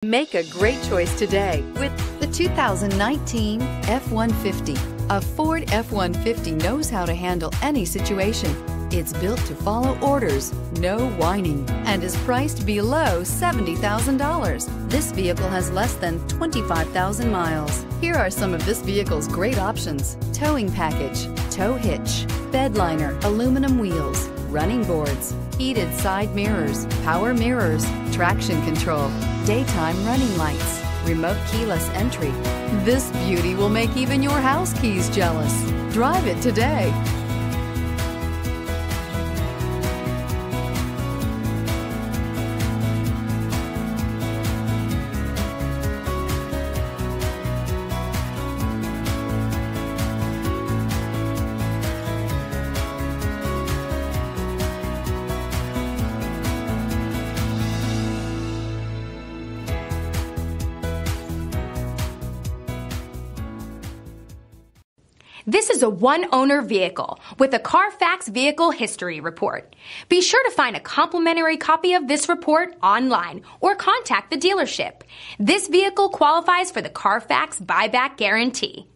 Make a great choice today with the 2019 F-150. A Ford F-150 knows how to handle any situation. It's built to follow orders, no whining, and is priced below $70,000. This vehicle has less than 25,000 miles. Here are some of this vehicle's great options: towing package, tow hitch, bed liner, aluminum wheels, running boards, heated side mirrors, power mirrors, traction control, daytime running lights, remote keyless entry. This beauty will make even your house keys jealous. Drive it today. This is a one-owner vehicle with a CARFAX vehicle history report. Be sure to find a complimentary copy of this report online or contact the dealership. This vehicle qualifies for the CARFAX buyback guarantee.